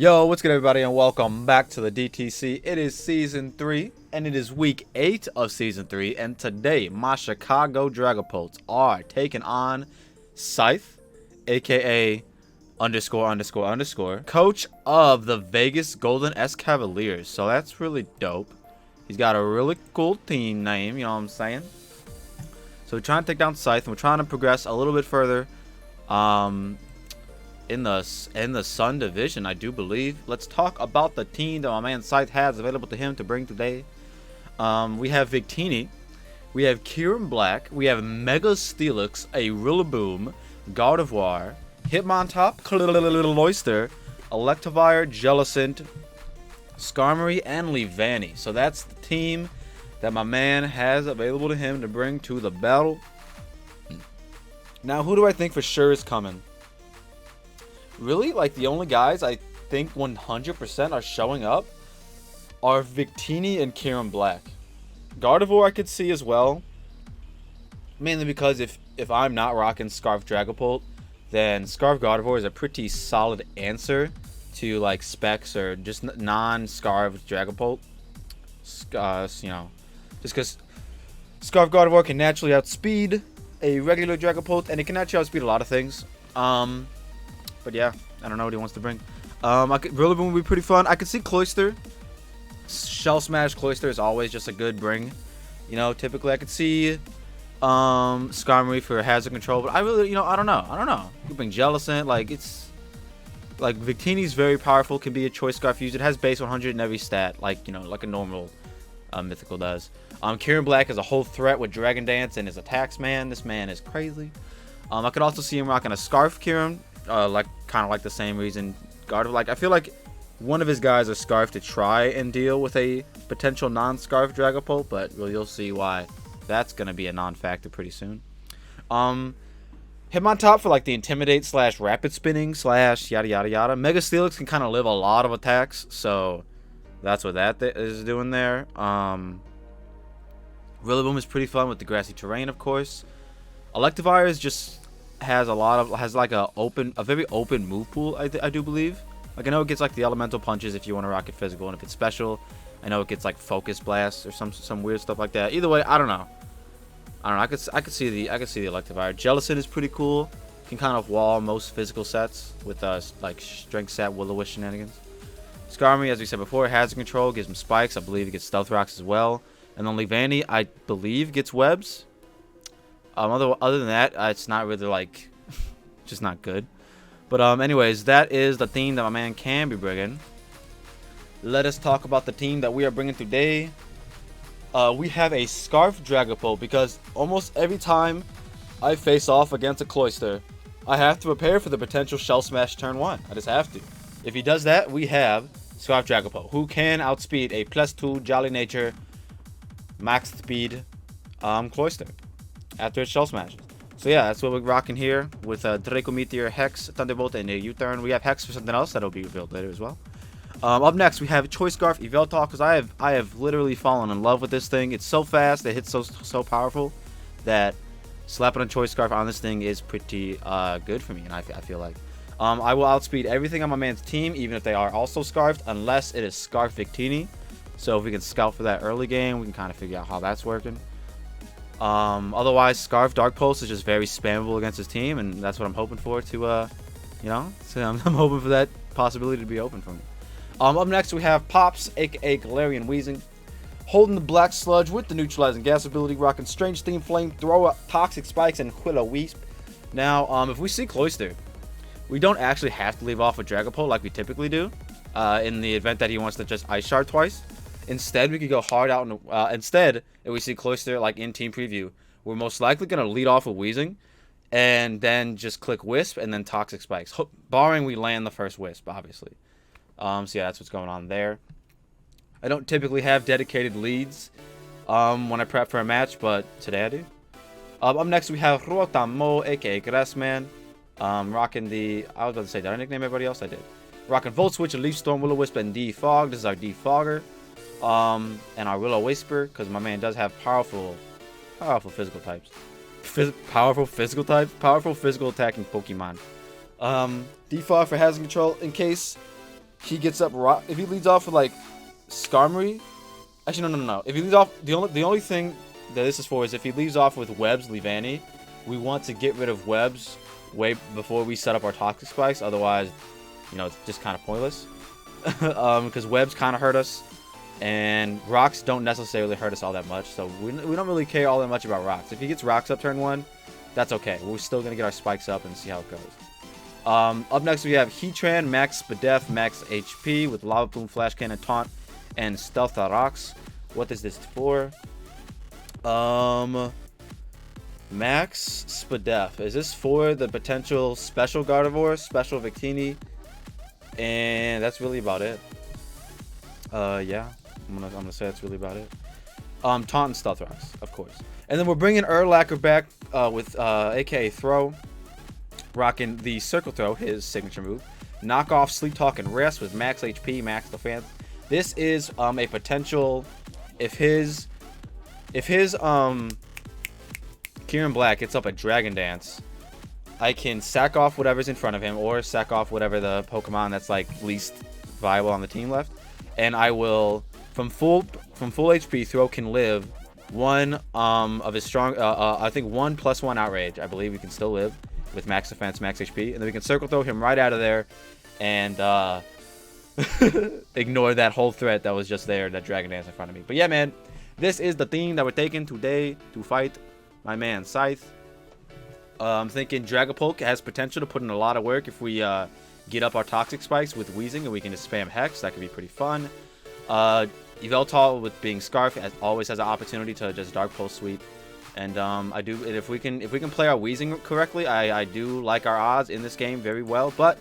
Yo, what's good everybody and welcome back to the DTC. It is Season 3 and it is Week 8 of Season 3, and today my Chicago Dragapults are taking on Sythe, aka ___, coach of the Vegas Golden Escavaliers. So that's really dope. He's got a really cool team name, you know what I'm saying? So we're trying to take down Sythe and we're trying to progress a little bit further. In the Sun Division, I do believe. Let's talk about the team that my man Sythe has available to him to bring today. We have Victini, we have Kieran Black, we have Mega Steelix, a Rillaboom, Gardevoir, Hitmontop, Cloyster, Electivire, Jellicent, Skarmory, and Leavanny. So that's the team that my man has available to him to bring to the battle. Now, who do I think for sure is coming? Really, like, the only guys I think 100% are showing up are Victini and Kieran Black. Gardevoir I could see as well, mainly because if I'm not rocking Scarf Dragapult, then Scarf Gardevoir is a pretty solid answer to like Specs or just non-Scarf Dragapult. You know, just because Scarf Gardevoir can naturally outspeed a regular Dragapult, and it can actually outspeed a lot of things. But yeah, I don't know what he wants to bring. Rillaboom would be pretty fun. I could see Cloyster. Shell Smash Cloyster is always just a good bring. You know, typically I could see Skarmory for hazard control, but I really, I don't know. You can bring Jellicent. Like, it's like Victini's very powerful. Can be a choice scarf used. It has base 100 in every stat, like like a normal mythical does. Kieran Black is a whole threat with Dragon Dance and his attacks. Man, this man is crazy. I could also see him rocking a Scarf Kieran. Kind of like the same reason Gardevoir. Like, I feel like one of his guys is Scarf to try and deal with a potential non-Scarf Dragapult, but you'll see why that's gonna be a non-factor pretty soon. Hitmontop for like the Intimidate / Rapid Spinning / yada yada yada. Mega Steelix can kind of live a lot of attacks, so that's what that is doing there. Rillaboom is pretty fun with the grassy terrain, of course. Electivire is just has like a very open move pool. I do believe. Like, I know it gets like the elemental punches if you want to rock it physical, and if it's special, I know it gets like focus blast or some weird stuff like that. Either way, I don't know. I could see the Electivire. Jellicent is pretty cool. Can kind of wall most physical sets with like strength set Will-O-Wisp shenanigans. Skarmory, as we said before, hazard control, gives him spikes. I believe it gets stealth rocks as well. And then Leavanny, I believe, gets webs. Other than that, it's not really like just not good. But anyways, that is the team that my man can be bringing. Let us talk about the team that we are bringing today. We have a Scarf Dragapult, because almost every time I face off against a Cloyster, I have to prepare for the potential Shell Smash turn 1. I just have to. If he does that, we have Scarf Dragapult, who can outspeed a +2 Jolly Nature max speed Cloyster after it Shell Smashes. So yeah, that's what we're rocking here with Draco Meteor, Hex, Thunderbolt, and a U-turn. We have Hex for something else that'll be revealed later as well. Up next, we have Choice Scarf Yveltal, because I have literally fallen in love with this thing. It's so fast, it hits so powerful that slapping a Choice Scarf on this thing is pretty good for me, and I feel like. I will outspeed everything on my man's team, even if they are also Scarfed, unless it is Scarf Victini. So if we can scout for that early game, we can kind of figure out how that's working. Otherwise, Scarf Dark Pulse is just very spammable against his team, and that's what I'm hoping for to, so I'm hoping for that possibility to be open for me. Up next, we have Pops, aka Galarian Weezing, holding the Black Sludge with the neutralizing gas ability, rocking Strange Steam Flame, Throw Toxic Spikes, and Will-O-Wisp. Now, if we see Cloyster, we don't actually have to leave off with Dragapult like we typically do, in the event that he wants to just Ice Shard twice. Instead, we could go hard out. Instead, if we see Cloyster like in team preview, we're most likely going to lead off with Weezing, and then just click Wisp and then Toxic Spikes, barring we land the first Wisp, obviously. So yeah, that's what's going on there. I don't typically have dedicated leads when I prep for a match, but today I do. Up next, we have Rotamo, aka Grassman, rocking the. I was about to say, did I nickname everybody else? I did. Rocking Volt Switch, Leaf Storm, Will-O-Wisp, and Defog. This is our Defogger. And our Will-O-Wisper, because my man does have powerful physical types. Powerful physical attacking Pokemon. Defog for hazard control in case he gets up rock. If he leads off with like Skarmory, actually no. If he leads off, the only thing that this is for is if he leaves off with Webs, Leavanny, we want to get rid of Webs way before we set up our Toxic Spikes. Otherwise, you know, it's just kind of pointless. Because Webs kind of hurt us, and Rocks don't necessarily hurt us all that much. So we don't really care all that much about Rocks. If he gets Rocks up turn 1, that's okay. We're still gonna get our Spikes up and see how it goes. Up next we have Heatran, Max Spadef, Max HP with Lava Plume, Flash Cannon, Taunt, and Stealth Rocks. What is this for? Max Spadef. Is this for the potential Special Gardevoir, Special Victini? And that's really about it. Yeah. I'm gonna say that's really about it. Taunt and Stealth Rocks, of course. And then we're bringing Urlacher back with aka Throw. Rocking the Circle Throw, his signature move. Knock off Sleep Talk and Rest with max HP, max defense. This is a potential if his Kieran Black gets up a Dragon Dance, I can sack off whatever's in front of him or sack off whatever the Pokemon that's like least viable on the team left, and I will from full HP Throw can live one of his strong I think 1+1 Outrage. I believe he can still live with max defense, max HP, and then we can Circle Throw him right out of there and ignore that whole threat that was just there, that Dragon Dance in front of me. But yeah, man, this is the theme that we're taking today to fight my man Sythe. I'm thinking Dragapult has potential to put in a lot of work if we get up our Toxic Spikes with Weezing and we can just spam Hex. That could be pretty fun. Yveltal with being Scarf always has an opportunity to just Dark Pulse Sweep. And if we can play our Weezing correctly, I do like our odds in this game very well. But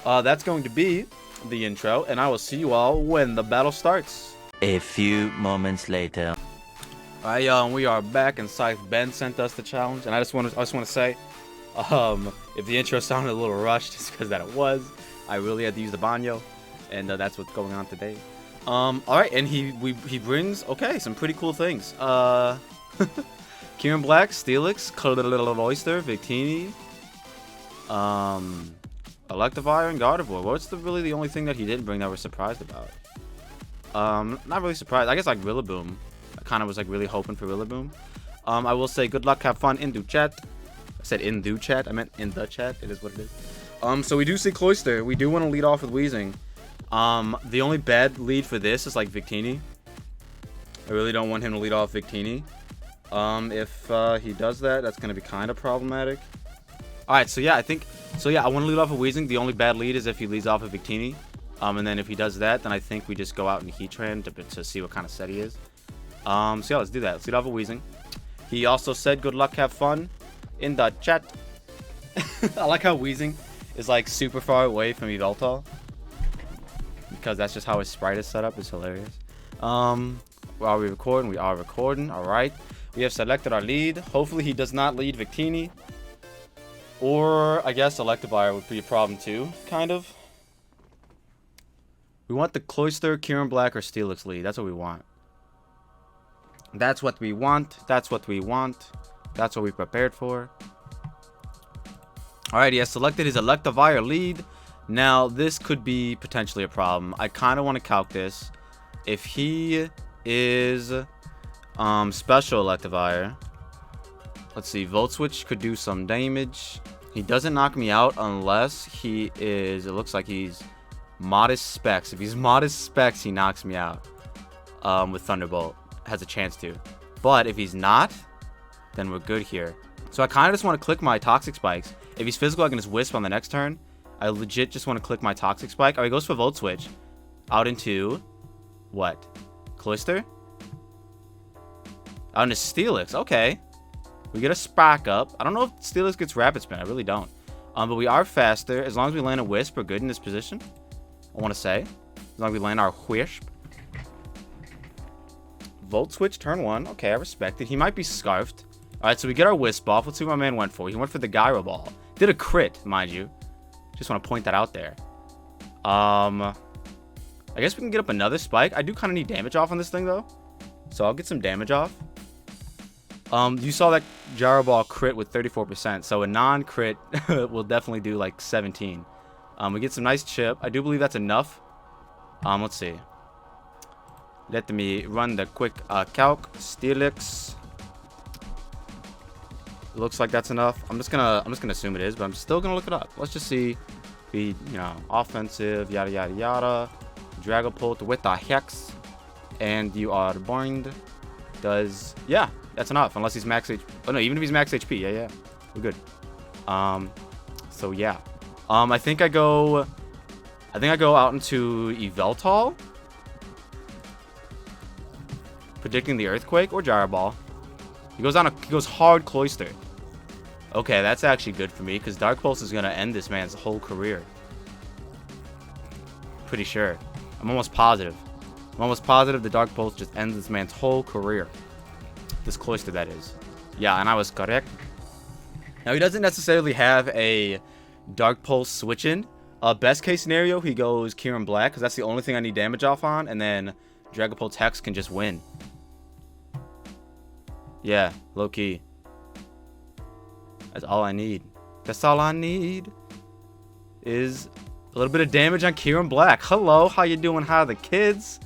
that's going to be the intro, and I will see you all when the battle starts. A few moments later. Alright, we are back, and Sythe Ben sent us the challenge, and I just want to say, if the intro sounded a little rushed, it's because that it was. I really had to use the banyo, and that's what's going on today. Alright, and he brings some pretty cool things. Kieran Black, Steelix, Oyster, Victini, Electivire, and Gardevoir. What's really the only thing that he didn't bring that we're surprised about? Not really surprised. I guess like Rillaboom. I kind of was like really hoping for Rillaboom. I will say good luck, have fun in the chat. I said in the chat. I meant in the chat. It is what it is. So we do see Cloyster. We do want to lead off with Weezing. The only bad lead for this is like Victini. I really don't want him to lead off Victini. If he does that, that's going to be kind of problematic. Alright, so yeah, I want to lead off with Weezing. The only bad lead is if he leads off with Victini. And then if he does that, then I think we just go out and Heatran to see what kind of set he is. So yeah, let's do that. Let's lead off with Weezing. He also said good luck, have fun in the chat. I like how Weezing is like super far away from Yveltal, because that's just how his sprite is set up. It's hilarious. Are we recording? We are recording. Alright. We have selected our lead. Hopefully he does not lead Victini. Or I guess Electivire would be a problem too, kind of. We want the Cloyster, Kieran Black, or Steelix lead. That's what we want. That's what we want. That's what we want. That's what we prepared for. Alright, he has selected his Electivire lead. Now, this could be potentially a problem. I kind of want to calc this. If he is Special Electivire, let's see, Volt Switch could do some damage. He doesn't knock me out unless he is, it looks like he's Modest Specs. If he's Modest Specs, he knocks me out with Thunderbolt. Has a chance to. But if he's not, then we're good here. So I kind of just want to click my Toxic Spikes. If he's physical, I can just Wisp on the next turn. I legit just want to click my Toxic Spike. Oh, he goes for Volt Switch. Out into what? Cloyster? Out into Steelix. Okay. We get a Spark up. I don't know if Steelix gets Rapid Spin. I really don't. But we are faster. As long as we land a Wisp, we're good in this position. I want to say. As long as we land our Wisp. Volt Switch, turn 1. Okay, I respect it. He might be Scarfed. Alright, so we get our Wisp off. Let's see what my man went for. He went for the Gyro Ball. Did a crit, mind you. Just want to point that out there. I guess we can get up another Spike. I do kind of need damage off on this thing, though. So I'll get some damage off. You saw that Gyro Ball crit with 34%. So a non-crit will definitely do like 17. We get some nice chip. I do believe that's enough Let's see. Let me run the quick calc. Steelix. Looks like that's enough. I'm just gonna assume it is, but I'm still gonna look it up. Let's just see. Be, you know, offensive, yada yada yada. Dragapult with the HEX, and you are burned. Does, yeah, that's enough. Unless he's max HP. Oh no, even if he's max HP, yeah, we're good. So yeah. I think I go out into Yveltal. Predicting the earthquake or gyro ball. He goes hard cloister. Okay, that's actually good for me because Dark Pulse is gonna end this man's whole career. Pretty sure. I'm almost positive. The Dark Pulse just ends this man's whole career. This cloister, that is. Yeah, and I was correct. Now he doesn't necessarily have a Dark Pulse switch in. Best case scenario, he goes Kieran Black because that's the only thing I need damage off on, and then Dragapult's HEX can just win. Yeah, low key. That's all I need. That's all I need is a little bit of damage on Kieran Black. Hello, how you doing? How are the kids?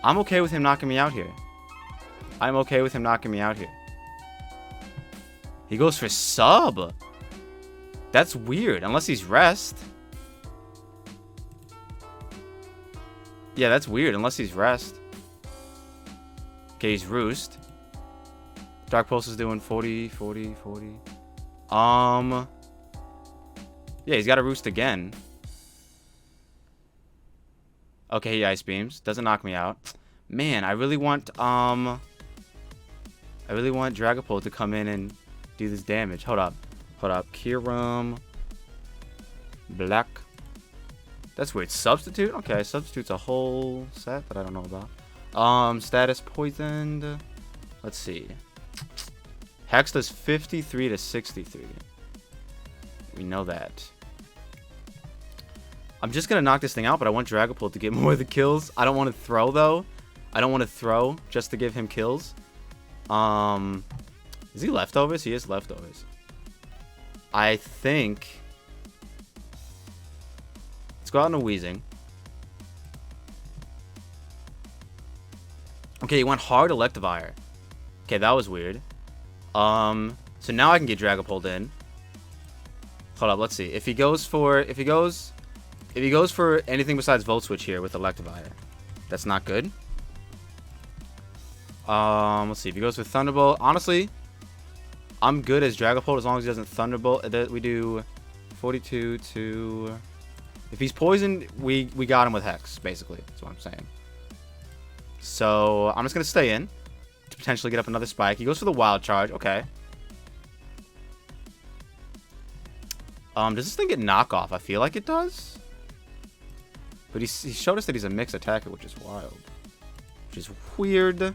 I'm okay with him knocking me out here. He goes for sub. That's weird, unless he's rest. Yeah, that's weird, unless he's rest. Okay, he's roost. Dark Pulse is doing 40, 40, 40. Yeah, he's got a roost again. Okay, he ice beams. Doesn't knock me out. Man, I really want Dragapult to come in and do this damage. Hold up. Kieran Black. That's weird. Substitute? Okay, substitute's a whole set that I don't know about. Status poisoned. Let's see. Hex does 53 to 63. We know that. I'm just going to knock this thing out, but I want Dragapult to get more of the kills. I don't want to throw, though. I don't want to throw just to give him kills. Is he leftovers? He is leftovers. I think... Let's go out into Wheezing. Okay, he went hard Electivire. Okay, that was weird. So now I can get Dragapult in. Hold up, let's see. If he goes for anything besides Volt Switch here with Electivire, that's not good. Let's see. If he goes with Thunderbolt, honestly, I'm good as Dragapult as long as he doesn't Thunderbolt. We do 42 to... If he's poisoned, we got him with Hex, basically. That's what I'm saying. So I'm just gonna stay in to potentially get up another spike. He goes for the Wild Charge. Okay. Does this thing get knockoff? I feel like it does. But he showed us that he's a mixed attacker, which is wild. Which is weird.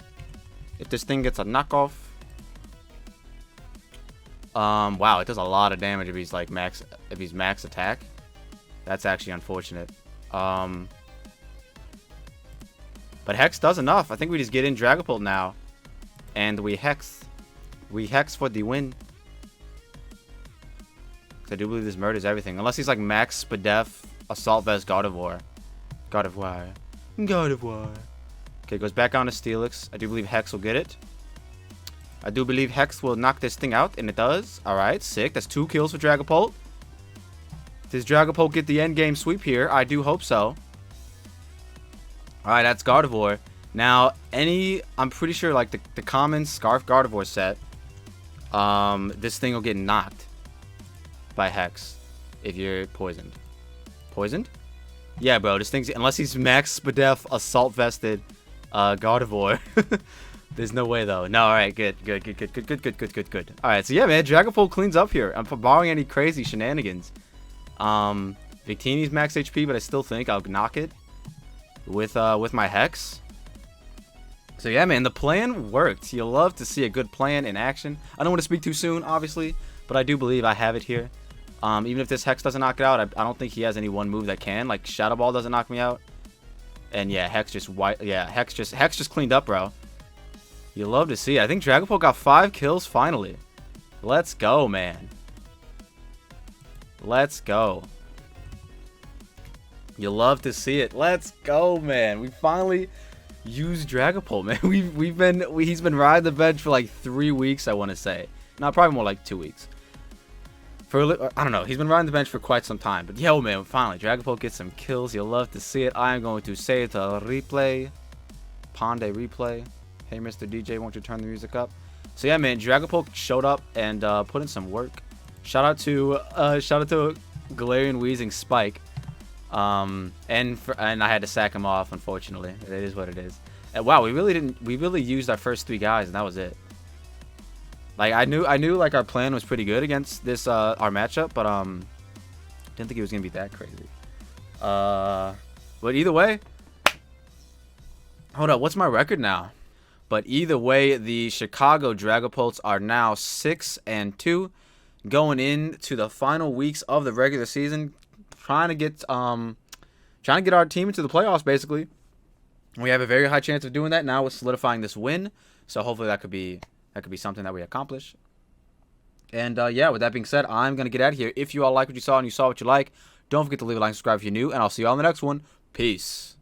If this thing gets a knockoff. Wow, it does a lot of damage if he's like max attack. That's actually unfortunate. But Hex does enough. I think we just get in Dragapult now. And we Hex. We Hex for the win. I do believe this murders everything. Unless he's like max Spadef, Assault Vest, Gardevoir. Gardevoir. Okay, goes back on to Steelix. I do believe Hex will get it. I do believe Hex will knock this thing out, and it does. Alright, sick. That's 2 kills for Dragapult. Does Dragapult get the endgame sweep here? I do hope so. Alright, that's Gardevoir. Now, I'm pretty sure like the common Scarf Gardevoir set, this thing will get knocked by Hex if you're poisoned. Poisoned? Yeah, bro. This thing's, unless he's max Spadef Assault Vested Gardevoir. There's no way though. No, alright, good. Alright, so yeah, man, Dragapult cleans up here. I'm barring any crazy shenanigans. Victini's max HP, but I still think I'll knock it with my Hex. So yeah, man, the plan worked. You'll love to see a good plan in action. I don't want to speak too soon, obviously, but I do believe I have it here. Even if this Hex doesn't knock it out, I don't think he has any one move that can. Like Shadow Ball doesn't knock me out. And yeah, Hex just Hex just cleaned up, bro. You love to see it. I think Dragapult got 5 kills finally. Let's go, man. Let's go. You love to see it. Let's go, man. We finally used Dragapult, man. He's been riding the bench for like 3 weeks, I want to say. No, probably more like 2 weeks. I don't know. He's been riding the bench for quite some time. But yo, man, finally, Dragapult gets some kills. You'll love to see it. I am going to say it to replay. Ponde replay. Hey, Mr. DJ, won't you turn the music up? So yeah, man, Dragapult showed up and put in some work. Shout out to Galarian Wheezing Spike. And I had to sack him off, unfortunately. It is what it is. And wow, we really used our first 3 guys, and that was it. Like I knew like our plan was pretty good against this our matchup, but didn't think it was gonna be that crazy. But either way, hold up, what's my record now? But either way, the Chicago Dragapults are now 6-2, going into the final weeks of the regular season, trying to get our team into the playoffs. Basically, we have a very high chance of doing that now with solidifying this win. So hopefully that could be something that we accomplish. And yeah, with that being said, I'm gonna get out of here. If you all like what you saw and you saw what you like, don't forget to leave a like and subscribe if you're new, and I'll see you all in the next one. Peace.